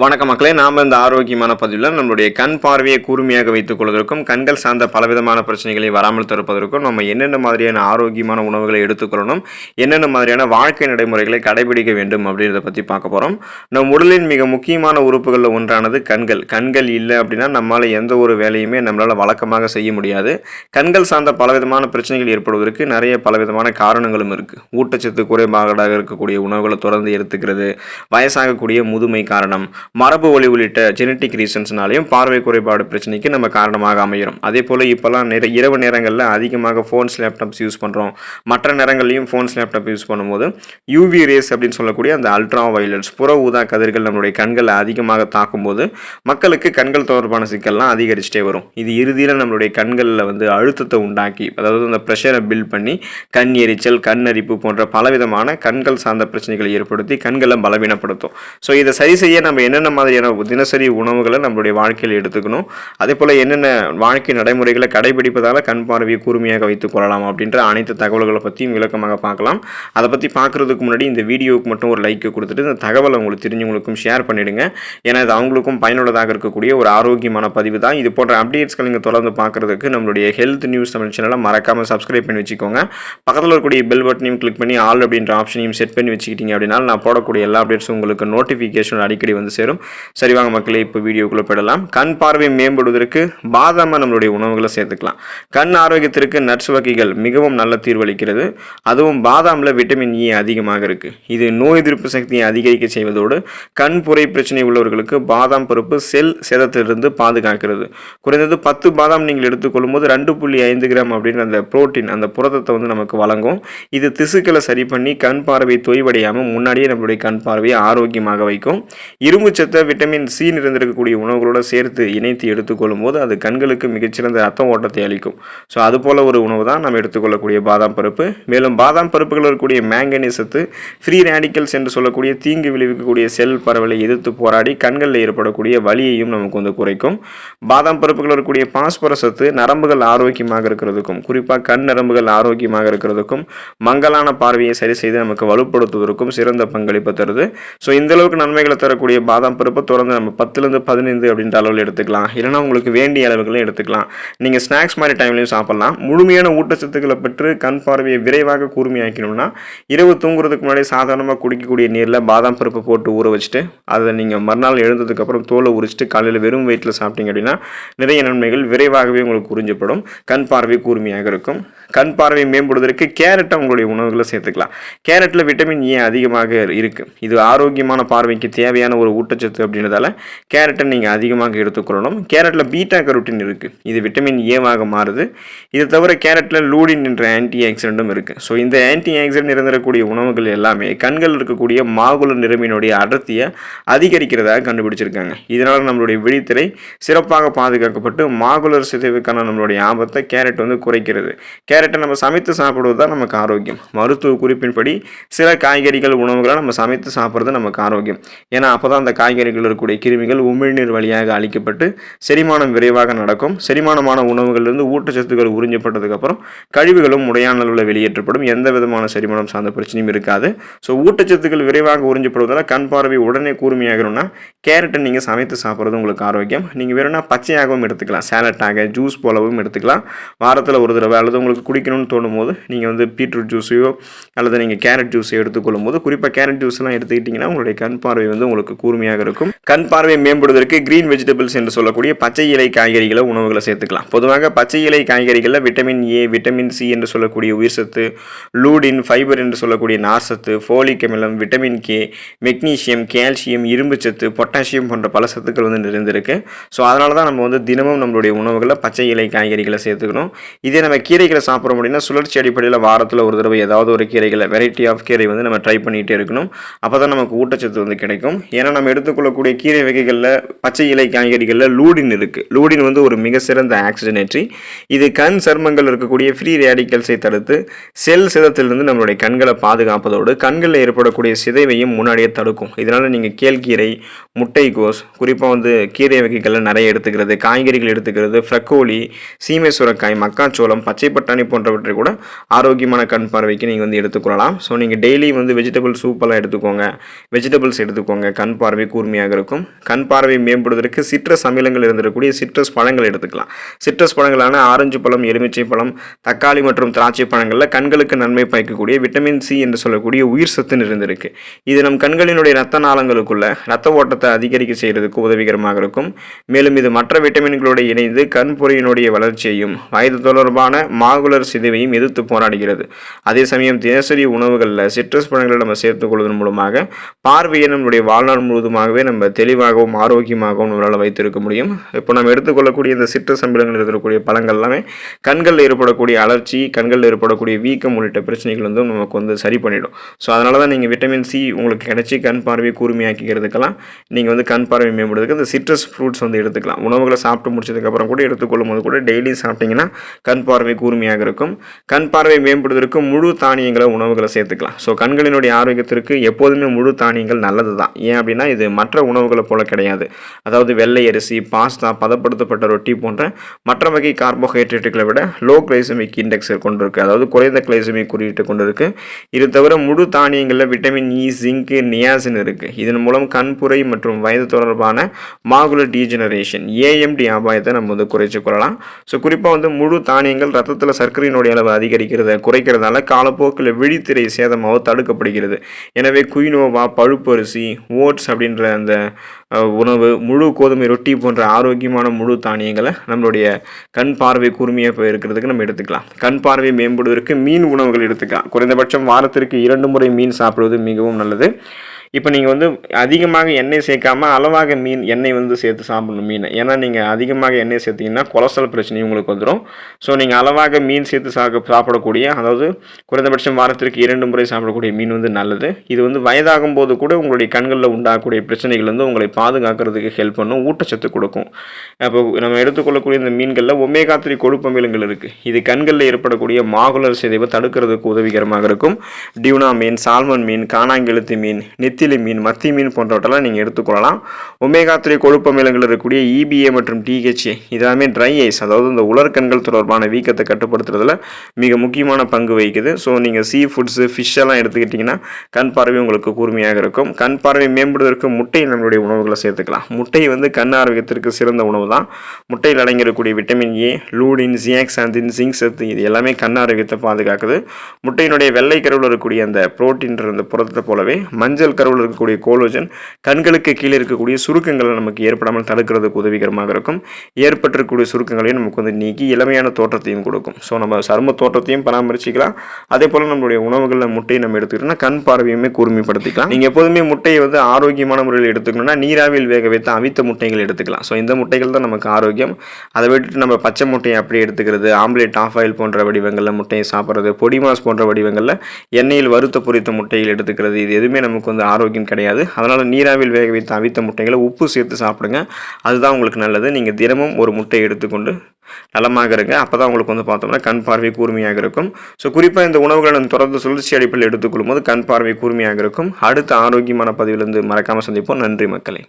வணக்க மக்களே, நாம் இந்த ஆரோக்கியமான பதிவில் நம்மளுடைய கண் பார்வையை கூர்மையாக வைத்துக் கொள்வதற்கும் கண்கள் சார்ந்த பலவிதமான பிரச்சனைகளை வராமல் தடுப்பதற்கும் நம்ம என்னென்ன மாதிரியான ஆரோக்கியமான உணவுகளை எடுத்துக்கொள்ளணும், என்னென்ன மாதிரியான வாழ்க்கை நடைமுறைகளை கடைபிடிக்க வேண்டும் அப்படின்றத பற்றி பார்க்க போகிறோம். நம் உடலின் மிக முக்கியமான உறுப்புகளில் ஒன்றானது கண்கள். கண்கள் இல்லை அப்படின்னா நம்மளால் எந்த ஒரு வேலையுமே நம்மளால் வழக்கமாக செய்ய முடியாது. கண்கள் சார்ந்த பலவிதமான பிரச்சனைகள் ஏற்படுவதற்கு நிறைய பலவிதமான காரணங்களும் இருக்குது. ஊட்டச்சத்து குறைபாடாக இருக்கக்கூடிய உணவுகளை தொடர்ந்து எடுத்துக்கிறது, வயசாகக்கூடிய முதுமை காரணம், மரபு ஒளி உள்ளிட்ட ஜெனட்டிக் ரீசன்ஸ்னாலையும் பார்வை குறைபாடு பிரச்சனைக்கு நம்ம காரணமாக அமைகிறோம். அதே போல் இப்போல்லாம் இரவு நேரங்களில் அதிகமாக ஃபோன்ஸ் லேப்டாப்ஸ் யூஸ் பண்ணுறோம். மற்ற நேரங்கள்லையும் ஃபோன்ஸ் லேப்டாப் யூஸ் பண்ணும்போது யூவி ரேஸ் அப்படின்னு சொல்லக்கூடிய அந்த அல்ட்ரா வயலட்ஸ் புற ஊதா கதிர்கள் நம்மளுடைய கண்களை அதிகமாக தாக்கும்போது மக்களுக்கு கண்கள் தொடர்பான சிக்கல்லாம் அதிகரிச்சுட்டே வரும். இது இறுதியில் நம்மளுடைய கண்களில் அழுத்தத்தை உண்டாக்கி, அதாவது அந்த ப்ரெஷரை பில்ட் பண்ணி கண் எரிச்சல், கண் அரிப்பு போன்ற பலவிதமான கண்கள் சார்ந்த பிரச்சனைகளை ஏற்படுத்தி கண்களை பலவீனப்படுத்தும். ஸோ இதை சரி செய்ய நம்ம என்னென்ன மாதிரியான தினசரி உணவுகளை நம்மளுடைய வாழ்க்கையில் எடுத்துக்கணும், அதே போல் என்னென்ன வாழ்க்கை நடைமுறைகளை கடைபிடிப்பதால் கண் பார்வையை கூர்மையாக வைத்துக் கொள்ளலாம் அப்படின்ற அனைத்து தகவல்களை பற்றியும் விளக்கமாக பார்க்கலாம். அதை பற்றி பார்க்குறதுக்கு முன்னாடி இந்த வீடியோவுக்கு மட்டும் ஒரு லைக் கொடுத்துட்டு இந்த தகவலை உங்களுக்கு தெரிஞ்சவங்களுக்கும் ஷேர் பண்ணிவிடுங்க. ஏன்னா இது அவங்களுக்கும் பயனுள்ளதாக இருக்கக்கூடிய ஒரு ஆரோக்கியமான பதிவு தான். இது போன்ற அப்டேட்ஸ்கள் நீங்கள் தொடர்ந்து பார்க்குறதுக்கு நம்மளுடைய ஹெல்த் நியூஸ் தமிழ் சேனலை மறக்காமல் சப்ஸ்கிரைப் பண்ணி வச்சுக்கோங்க. பக்கத்தில் இருக்கக்கூடிய பெல் பட்டனையும் கிளிக் பண்ணி ஆல் அப்படின்ற ஆப்ஷனையும் செட் பண்ணி வச்சுக்கிட்டீங்க அப்படின்னா நான் போடக்கூடிய எல்லா அப்டேட்ஸும் உங்களுக்கு நோட்டிஃபிகேஷன் அடிக்கடி சேரும். சரி வாங்க மக்களே, இப்போ வீடியோக்குள்ளே போயிடலாம். கண் பார்வை மேம்படுவதற்கு பாதாமை நம்மளுடைய உணவுகளை சேர்த்துக்கலாம். கண் ஆரோக்கியத்திற்கு நட்ஸ் வகைகள் மிகவும் நல்ல தீர்வளிக்கிறது. அதுவும் பாதாமில் விட்டமின் இ அதிகமாக இருக்குது. இது நோய் எதிர்ப்பு சக்தியை அதிகரிக்க செய்வதோடு கண் புரை பிரச்சனை உள்ளவர்களுக்கு பாதாம் பருப்பு செல் சேதத்திலிருந்து பாதுகாக்கிறது. குறைந்தது 10 பாதாம் நீங்கள் எடுத்துக்கொள்ளும் போது 2.5 கிராம் அப்படின்ற அந்த புரோட்டீன், அந்த புரதத்தை நமக்கு வழங்கும். இது திசுக்களை சரி பண்ணி கண் பார்வை தொய்வடையாமல் முன்னாடியே நம்மளுடைய கண் பார்வையை ஆரோக்கியமாக வைக்கும். இரும்பு சத்தை விட்டமின் சி நிறைந்திருக்கக்கூடிய உணவுகளோடு சேர்த்து இணைத்து எடுத்துக்கொள்ளும் போது அது கண்களுக்கு மிகச்சிறந்த ரத்த ஓட்டத்தை அளிக்கும். ஸோ அதுபோல் ஒரு உணவு தான் நம்ம எடுத்துக்கொள்ளக்கூடிய பாதாம் பருப்பு. மேலும் பாதாம் பருப்புகள் இருக்கக்கூடிய மேங்கனீஸ் சத்து ஃப்ரீ ரேடிக்கல்ஸ் என்று சொல்லக்கூடிய தீங்கு விளைவிக்கக்கூடிய செல் பரவலை எதிர்த்து போராடி கண்களில் ஏற்படக்கூடிய வலியையும் நமக்கு குறைக்கும். பாதாம் பருப்புகள் இருக்கக்கூடிய பாஸ்பரஸ் சத்து நரம்புகள் ஆரோக்கியமாக இருக்கிறதுக்கும், குறிப்பாக கண் நரம்புகள் ஆரோக்கியமாக இருக்கிறதுக்கும், மங்கலான பார்வையை சரி செய்து நமக்கு வலுப்படுத்துவதற்கும் சிறந்த பங்களிப்பு தருது. ஸோ இந்த அளவுக்கு நன்மைகளை தரக்கூடிய பாதாம் பருப்பை தொடர்ந்து நம்ம 10லேருந்து 15 அப்படின்ற அளவில் எடுத்துக்கலாம். இல்லைனா உங்களுக்கு வேண்டிய அளவுகளும் எடுத்துக்கலாம். நீங்கள் ஸ்நாக்ஸ் மாதிரி டைம்லையும் சாப்பிட்லாம். முழுமையான ஊட்டச்சத்துக்களை பெற்று கண் பார்வையை விரைவாக கூர்மையாக்கணும்னா இரவு தூங்குறதுக்கு முன்னாடி சாதாரணமாக குடிக்கக்கூடிய நீரில் பாதாம் பருப்பு போட்டு ஊற வச்சுட்டு அதை நீங்கள் மறுநாள் எழுந்ததுக்கப்புறம் தோலை உரிச்சிட்டு காலையில் வெறும் வயிற்றில் சாப்பிட்டீங்க அப்படின்னா நிறைய நன்மைகள் விரைவாகவே உங்களுக்கு உறிஞ்சப்படும். கண் பார்வை கூர்மையாக இருக்கும். கண் பார்வை மேம்படுவதற்கு கேரட்டை உங்களுடைய உணவுகளை சேர்த்துக்கலாம். கேரட்டில் விட்டமின் ஏ அதிகமாக இருக்குது. இது ஆரோக்கியமான பார்வைக்கு தேவையான ஒரு ஊட்டச்சத்து அப்படின்றதால கேரட்டை நீங்கள் அதிகமாக எடுத்துக்கொள்ளணும். கேரட்டில் பீட்டா கரோட்டின் இருக்குது. இது விட்டமின் ஏவாக மாறுது. இது தவிர கேரட்டில் லூடின் என்ற ஆன்டி ஆக்சிடென்ட்டும் இருக்குது. ஸோ இந்த ஆன்டி ஆக்சிடென்ட் நிறைந்திருக்கக்கூடிய உணவுகள் எல்லாமே கண்கள் இருக்கக்கூடிய மாகுலர் நிறமினுடைய அடர்த்தியை அதிகரிக்கிறதாக கண்டுபிடிச்சிருக்காங்க. இதனால் நம்மளுடைய விழித்திரை சிறப்பாக பாதுகாக்கப்பட்டு மாகுலர் சிதைவுக்கான நம்மளுடைய ஆபத்தை கேரட் குறைக்கிறது. கேரட்டை நம்ம சமைத்து சாப்பிடுவது தான் நமக்கு ஆரோக்கியம். மருத்துவ குறிப்பின்படி சில காய்கறிகள் உணவுகளை நம்ம சமைத்து சாப்பிட்றது நமக்கு ஆரோக்கியம். ஏன்னா அப்போ தான் அந்த காய்கறிகள் இருக்கக்கூடிய கிருமிகள் உமிழ்நீர் வழியாக அளிக்கப்பட்டு செரிமானம் விரைவாக நடக்கும். செரிமானமான உணவுகளிலிருந்து ஊட்டச்சத்துக்கள் உறிஞ்சப்பட்டதுக்கப்புறம் கழிவுகளும் முறையான அளவில் வெளியேற்றப்படும். எந்த விதமான செரிமானம் சார்ந்த பிரச்சனையும் இருக்காது. ஸோ ஊட்டச்சத்துக்கள் விரைவாக உறிஞ்சப்படுவதால் கண் பார்வை உடனே கூர்மையாகணும்னா கேரட்டை நீங்கள் சமைத்து சாப்பிட்றது உங்களுக்கு ஆரோக்கியம். நீங்கள் வேணும்னா பச்சையாகவும் எடுத்துக்கலாம், சேலட்டாக ஜூஸ் போலவும் எடுத்துக்கலாம். வாரத்தில் ஒரு தடவை அல்லது உங்களுக்கு குடிக்கணும்னு தோணும் போது நீங்கள் பீட்ரூட் ஜூஸையோ அல்லது நீங்கள் கேரட் ஜூஸையோ எடுத்துக்கொள்ளும் போது, குறிப்பாக கேரட் ஜூஸ்லாம் எடுத்துக்கிட்டிங்கன்னா உங்களுடைய கண் பார்வை உங்களுக்கு கூர்மையாக இருக்கும். கண் பார்வை மேம்படுவதற்கு கிரீன் வெஜிடபிள்ஸ் என்று சொல்லக்கூடிய பச்சை இலை காய்கறிகளை உணவுகளை சேர்த்துக்கலாம். பொதுவாக பச்சை இலை காய்கறிகளில் விட்டமின் ஏ, விட்டமின் சி என்று சொல்லக்கூடிய உயிர் சத்து, லூடின், ஃபைபர் என்று சொல்லக்கூடிய நார் சத்து, ஃபோலிக் அமிலம், விட்டமின் கே, மெக்னீசியம், கால்சியம், இரும்பு சத்து, பொட்டாசியம் போன்ற பல சத்துக்கள் நிறைந்திருக்கு. ஸோ அதனால தான் நம்ம தினமும் நம்மளுடைய உணவுகளை பச்சை இலை காய்கறிகளை சேர்த்துக்கணும். இதே நம்ம கீரைகளை சாப்பிட்றோம் அப்படின்னா சுழற்சி அடிப்படையில் வாரத்தில் ஒரு தடவை ஏதாவது ஒரு கீரைகளை, வெரைட்டி ஆஃப் கீரை நம்ம ட்ரை பண்ணிகிட்டே இருக்கணும். அப்போ தான் நமக்கு ஊட்டச்சத்து கிடைக்கும். ஏன்னா நம்ம எடுத்துக்கொள்ளக்கூடிய கீரை வகைகளில் பச்சை இலை காய்கறிகளில் லூடின் இருக்குது. லூடின் ஒரு மிக சிறந்த ஆக்சிஜனேற்றி. இது கண் சர்மங்கள் இருக்கக்கூடிய ஃப்ரீ ரேடிக்கல்ஸை தடுத்து செல் சேதத்திலிருந்து நம்மளுடைய கண்களை பாதுகாப்பதோடு கண்களில் ஏற்படக்கூடிய சிதைவையும் முன்னாடியே தடுக்கும். இதனால் நீங்கள் கேழ்கீரை, முட்டைகோஸ், குறிப்பாக கீரை வகைகளில் நிறைய எடுத்துக்கிறது, காய்கறிகள் எடுத்துக்கிறது, ஃப்ரக்கோலி, சீமை சுரக்காய், மக்காச்சோளம், பச்சை பட்டாணி பட்டாணி போன்றவற்றை கூட ஆரோக்கியமான கண் பார்வைக்கு நீங்கள் வந்து எடுத்துக்கொள்ளலாம். ஸோ நீங்கள் டெய்லி வந்து வெஜிடபிள் சூப்பெல்லாம் எடுத்துக்கோங்க, வெஜிடபிள்ஸ் எடுத்துக்கோங்க, கண் பார்வை கூர்மையாக இருக்கும். கண் பார்வை மேம்படுவதற்கு சிட்ரஸ் அமிலங்கள் இருந்திருக்கக்கூடிய சிட்ரஸ் பழங்கள் எடுத்துக்கலாம். சிட்ரஸ் பழங்களான ஆரஞ்சு பழம், எலுமிச்சை பழம், தக்காளி மற்றும் திராட்சை பழங்களில் கண்களுக்கு நன்மை பயக்கக்கூடிய விட்டமின் சி என்று சொல்லக்கூடிய உயிர் சத்து நிறைந்திருக்கு. இது நம் கண்களினுடைய இரத்த நாளங்களுக்குள்ள இரத்த ஓட்டத்தை அதிகரிக்க செய்கிறதுக்கு உதவிகரமாக இருக்கும். மேலும் இது மற்ற விட்டமின்களோடு இணைந்து கண் பொறியினுடைய வளர்ச்சியையும் வயது தொடர்பான மாகுலர் சிதைவையும் எதிர்த்து போராடுகிறது. அதே சமயம் தினசரி உணவுகளில் சிட்ரஸ் பழங்களை நம்ம சேர்த்துக் கொள்வதன் மூலமாக பார்வையை நம்முடைய வாழ்நாள் முழுவதுமாகவே நம்ம தெளிவாகவும் ஆரோக்கியமாகவும் நம்மளால் வைத்திருக்க முடியும். இப்போ நம்ம எடுத்துக்கொள்ளக்கூடிய இந்த சிட்ரஸ் அமிலங்கள் இருக்கக்கூடிய பழங்கள் எல்லாமே கண்களில் ஏற்படக்கூடிய அலர்ச்சி, கண்களில் ஏற்படக்கூடிய வீக்கம் உள்ளிட்ட பிரச்சனைகள் வந்து நமக்கு வந்து சரி பண்ணிடும். ஸோ அதனால தான் நீங்கள் விட்டமின் சி உங்களுக்கு கிடைச்சி கண் பார்வையை கூர்மையாக்கிக்கிறதுக்கெல்லாம் நீங்கள் வந்து கண் பார்வை மேம்படுறதுக்கு இந்த சிட்ரஸ் ஃப்ரூட்ஸ் வந்து எடுத்துக்கலாம். உணவுகளை சாப்பிட்டு முடிச்சதுக்கப்புறம் கூட எடுத்துக்கொள்ளும் போது கூட டெய்லி சாப்பிட்டீங்கன்னா கண் பார்வை கூர்மையாக இருக்கும். கண் பார்வை மேம்படுவதற்கு முழு தானியங்களை உணவுகளை சேர்த்துக்கலாம். ஸோ கண்களினுடைய ஆரோக்கியத்திற்கு எப்போதுமே முழு தானியங்கள் நல்லது தான். ஏன் அப்படின்னா இது மற்ற உணவுகளை போல கிடையாது. அதாவது வெள்ளை அரிசி, பாஸ்தா, பதப்படுத்தப்பட்ட ரொட்டி போன்ற மற்ற வகை கார்போஹைட்ரேட்டுகளை விட லோ கிளைசமிக் இண்டெக்ஸ் கொண்டிருக்கு, அதாவது குறைந்த கிளைசமிக் குறியீட்டு கொண்டிருக்கு. இது தவிர முழு தானியங்களில் விட்டமின் இ, ஜிங்க், நியாசின் இருக்குது. இதன் மூலம் கண்புரை மற்றும் வயது தொடர்பான மாகுலர் டீஜெனரேஷன் ஏஎம்டி அபாயத்தை நம்ம வந்து குறைச்சு கொள்ளலாம். ஸோ குறிப்பாக வந்து முழு தானியங்கள் ரத்தத்தில் சர்க்கரையினுடைய அளவு குறைக்கிறதால காலப்போக்கில் விழித்திரை சேதமாக தடுக்கப்படுகிறது. எனவே குயினோவா, பழுப்பரிசி, ஓட்ஸ் அப்படின்ற அந்த உணவு, முழு கோதுமை ரொட்டி போன்ற ஆரோக்கியமான முழு தானியங்களை நம்மளுடைய கண் பார்வை கூர்மையாக இருக்கிறதுக்கு நம்ம எடுத்துக்கலாம். கண் பார்வை மேம்படுவதற்கு மீன் உணவுகள் எடுத்துக்கலாம். குறைந்தபட்சம் வாரத்திற்கு 2 முறை மீன் சாப்பிடுவது மிகவும் நல்லது. இப்போ நீங்கள் வந்து அதிகமாக எண்ணெய் சேர்க்காமல் அளவாக எண்ணெய் வந்து சேர்த்து சாப்பிடணும் மீனை. ஏன்னா நீங்கள் அதிகமாக எண்ணெய் சேர்த்திங்கன்னா கொலஸ்ட்ரால் பிரச்சனையும் உங்களுக்கு வந்துடும். ஸோ நீங்கள் அளவாக மீன் சேர்த்து சாப்பிடக்கூடிய, அதாவது குறைந்தபட்சம் வாரத்திற்கு 2 முறை சாப்பிடக்கூடிய மீன் வந்து நல்லது. இது வந்து வயதாகும் போது கூட உங்களுடைய கண்களில் உண்டாகக்கூடிய பிரச்சனைகள் வந்து உங்களை பாதுகாக்கிறதுக்கு ஹெல்ப் பண்ணும், ஊட்டச்சத்து கொடுக்கும். அப்போ நம்ம எடுத்துக்கொள்ளக்கூடிய இந்த மீன்களில் ஒமேகா 3 கொழுப்பு அமிலங்கள் இருக்குது. இது கண்களில் ஏற்படக்கூடிய மாகுலர் சிதைவை தடுக்கிறதுக்கு உதவிகரமாக இருக்கும். டியூனா மீன், சால்மன் மீன், காணாங்கெழுத்து மீன், மீன், மத்தி மீன் போன்றவற்றெல்லாம் நீங்கள் எடுத்துக்கொள்ளலாம். ஒமேகா 3 கொழுப்பு அமிலங்கள் இருக்கக்கூடிய EPA மற்றும் DHA இதெல்லாமே ட்ரை ஐஸ், அதாவது இந்த உலர்கண்கள் தொடர்பான வீக்கத்தை கட்டுப்படுத்துறதுல மிக முக்கியமான பங்கு வகிக்குது. ஸோ நீங்கள் சீ ஃபுட்ஸு, ஃபிஷ் எல்லாம் எடுத்துக்கிட்டிங்கன்னா கண் பார்வை உங்களுக்கு கூர்மையாக இருக்கும். கண் பார்வை மேம்படுவதற்கு முட்டை நம்மளுடைய உணவுகளை சேர்த்துக்கலாம். முட்டை வந்து கண் ஆரோக்கியத்திற்கு சிறந்த உணவு தான். முட்டையில் அடங்கியிருக்கக்கூடிய விட்டமின் ஏ, லூடின், ஜியாக்சாந்தின், ஜிங்க் சத்து இது எல்லாமே கண் ஆரோக்கியத்தை பாதுகாக்குது. முட்டையினுடைய வெள்ளை கருவில் இருக்கக்கூடிய அந்த புரோட்டீன்ற அந்த புரதத்தை போலவே மஞ்சள் கருவில் இருக்கக்கூடிய கோலோஜன் கண்களுக்கு கீழே இருக்கக்கூடிய சுருக்கங்களை நமக்கு ஏற்படாமல் தடுக்கிறதுக்கு உதவிகரமாக இருக்கும். ஏற்பட்டிருக்கக்கூடிய சுருக்கங்களையும் நமக்கு வந்து நீக்கி இளமையான தோற்றத்தையும் கொடுக்கும். ஸோ நம்ம சரும தோற்றத்தையும் பராமரிச்சிக்கலாம். அதே போல் நம்மளுடைய உணவுகளில் முட்டையை நம்ம எடுத்துக்கிட்டோம்னா கண் பார்வையுமே கூர்மைப்படுத்திக்கலாம். நீங்கள் எப்போதுமே முட்டையை வந்து ஆரோக்கியமான முறையில் எடுத்துக்கணும்னா நீராவியில் வேக வைத்து அவித்த முட்டைகள் எடுத்துக்கலாம். ஸோ இந்த முட்டைகள் தான் நமக்கு ஆரோக்கியம். அதை விட்டுட்டு நம்ம பச்சை முட்டையை அப்படியே எடுத்துக்கிறது, ஆம்லேட், ஆஃப் ஆயில் போன்ற வடிவங்களில் முட்டையை சாப்பிட்றது, பொடி மாஸ் போன்ற வடிவங்களில் எண்ணெயில் வறுத்த பொரித்த முட்டைகள் எடுத்துக்கிறது, இது எதுவுமே நமக்கு வந்து ஆரோக்கியம் கிடையாது. அதனால் நீராவில் வேக வைத்து அவித்த முட்டைகளை உப்பு சேர்த்து சாப்பிடுங்க. அதுதான் உங்களுக்கு நல்லது. நீங்கள் தினமும் ஒரு முட்டை எடுத்துக்கொண்டு நலமாக இருங்க. அப்போ தான் உங்களுக்கு வந்து பார்த்தோம்னா கண் பார்வை கூர்மையாக இருக்கும். ஸோ குறிப்பாக இந்த உணவுகளை தொடர்ந்து சுழற்சி அடிப்படையில் எடுத்துக்கொள்ளும் போது கண் பார்வை கூர்மையாக இருக்கும். அடுத்த ஆரோக்கியமான பதிவிலிருந்து மறக்காமல் சந்திப்போம். நன்றி மக்களே.